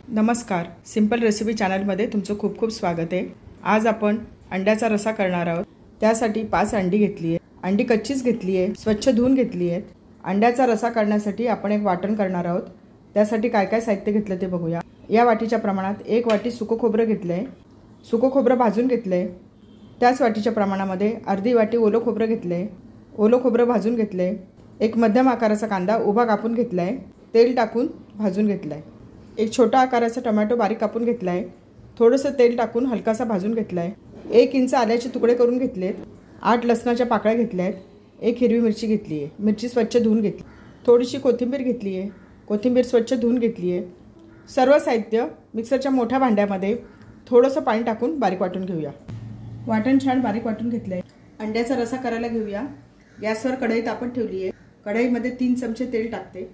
नमस्कार, simple recipe चॅनलमध्ये तुमचं खूप खूप स्वागत आहे। आज आपण अंड्याचा रसा करणार आहोत। त्यासाठी 5 अंडी घेतली आहे। अंडी कच्चीच घेतली आहे, स्वच्छ धुवून घेतली आहे। अंड्याचा रसा करण्यासाठी आपण एक वाटण करणार आहोत। त्यासाठी काय काय साहित्य घेतलं ते बघूया। या वाटीच्या प्रमाणात 1 वाटी सुकं खोबरं घेतलंय। सुकं खोबरं भाजून घेतलंय। त्याच वाटीच्या प्रमाणामध्ये अर्धी वाटी ओलं खोबरं घेतलंय। ओलं खोबरं भाजून घेतलंय। एक मध्यम आकाराचा कांदा उभा कापून घेतलाय। तेल टाकून भाजून घेतलाय। एक छोटा आकाराचा टोमॅटो बारीक कापून घेतलाय। थोडंसं तेल टाकून हलकासा भाजून घेतलाय। 1 इंच आल्याचे तुकडे करून घेतलेत। 8 लसणाच्या पाकळ्या घेतल्यात। 1 हिरवी मिरची घेतली आहे। मिरची स्वच्छ धुवून घेतली। थोडीशी कोथिंबीर घेतली आहे। कोथिंबीर स्वच्छ धुवून घेतली आहे। सर्व साहित्य मिक्सरच्या मोठ्या भांड्यामध्ये थोडंसं पाणी टाकून बारीक वाटून घेऊया। वाटण छान बारीक वाटून घेतलंय। अंड्याचा रसा करायला घेऊया। गॅसवर कढई तापत ठेवली आहे। कढईमध्ये 3 चमचे तेल टाकते।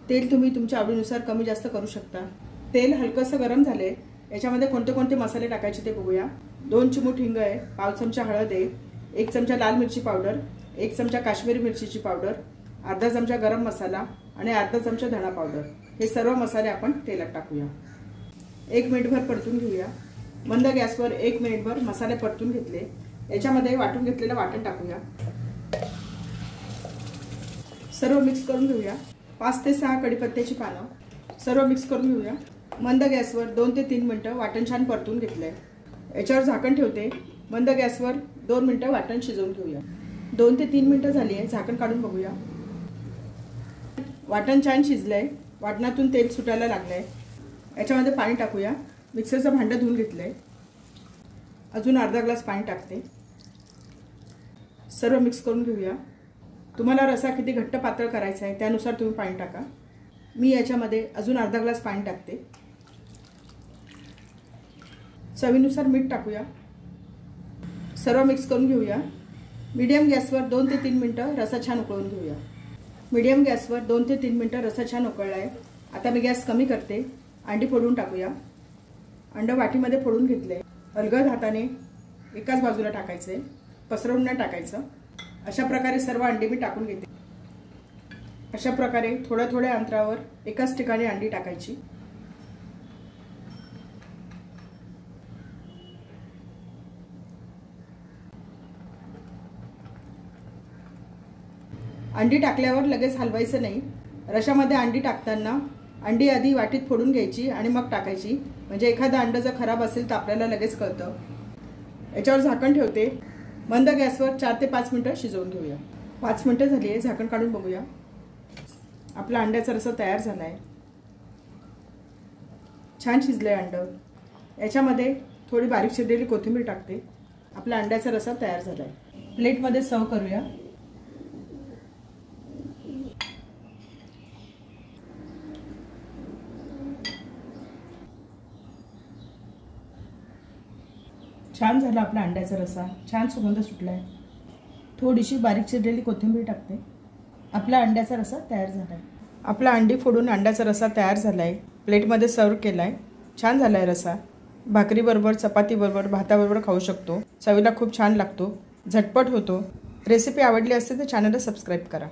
तेल तुम्ही तुमच्या आवडीनुसार कमी जास्त करू शकता। तेल हलकसं गरम झाले। याच्यामध्ये कोणते कोणते मसाले टाकायचे ते बघूया। 2 चिमूट हिंग आहे, पाव चमचा हळद आहे, 1 चमचा लाल मिरची पावडर, 1 चमचा काश्मीरी मिरचीची पावडर, अर्धा चमचा गरम मसाला आणि अर्धा चमचा धना पावडर। हे सर्व मसाले आपण तेलात टाकूया। 1 मिनिटभर परतून घेऊया। मंद गॅसवर 1 मिनिटभर मसाले परतून घेतले। याच्यामध्ये वाटून घेतलेलं वाटण टाकूया। सर्व मिक्स करून घेऊया। 5 ते 6 कढीपत्त्याची पानं सर्व मिक्स करून घेऊया। मंद गॅसवर 2 ते 3 मिनिटं वाटण छान परतून घेतलंय। याच्यावर झाकण ठेवते। मंद गॅसवर 2 मिनिटं वाटण शिजवून घेऊया। 2 ते 3 मिनिटं झाली आहे। झाकण काढून बघूया। वाटण छान शिजलंय। वाटणातून तेल सुटायला लागलंय। याच्यामध्ये पाणी टाकूया। मिक्सरचं भांडं धुवून घेतलंय। अजून अर्धा ग्लास पाणी टाकते। सर्व मिक्स करून घेऊया। तुम्हाला रसा किती घट्ट पातळ करायचा आहे त्यानुसार तुम्ही पाणी टाका। मी याच्यामध्ये अजून अर्धा ग्लास पाणी टाकते। चवीनुसार मीठ टाकूया। सर्व मिक्स करून घेऊया। मीडियम गॅसवर 2 ते 3 मिनिटं रसा छान उकळून घेऊया। मीडियम गॅसवर 2 ते 3 मिनिटं रसा छान उकळला आहे। आता मी गॅस कमी करते। अंडी फोडून टाकूया। अंडं वाटीमध्ये फोडून घेतले। अलगद हाताने एकाच बाजूला टाकायचे, पसरवून नाही टाकायचं। अशा प्रकारे सर्व अंडी मी टाकून घेते। अशा प्रकारे थोड्या थोड्या अंतरावर एकाच ठिकाणी अंडी टाकायची। अंडी टाकल्यावर लगेच हलवायचं नाही। रशामध्ये अंडी टाकताना अंडी आधी वाटीत फोडून घ्यायची आणि मग टाकायची, म्हणजे एखादा अंड जर खराब असेल तर आपल्याला लगेच कळतं। याच्यावर झाकण ठेवते। मंद गॅसवर 4 ते 5 मिनिटं शिजवून घेऊया। 5 मिनिटं झाली आहे। झाकण काढून बघूया। आपला अंड्याचा रसा तयार झाला आहे। छान शिजलंय अंड। याच्यामध्ये थोडी बारीक चिरलेली कोथिंबीर टाकते। आपला अंड्याचा रसा तयार झाला आहे। प्लेटमध्ये सर्व करूया। छान झाला आपला अंड्याचा रसा। छान सुगंध सुटलाय। थोडीशी बारीक चिरलेली कोथिंबीर टाकते। आपला अंड्याचा रसा तयार झालाय। आपला अंडी फोडून अंड्याचा रसा तयार झालाय। प्लेटमध्ये सर्व केलाय। छान झालाय रसा। भाकरी बरोबर, चपाती बरोबर, भाताबरोबर खाऊ शकतो। चवीला खूप छान लागतो। झटपट होतो। रेसिपी आवडली असेल तर चॅनलला सबस्क्राइब करा।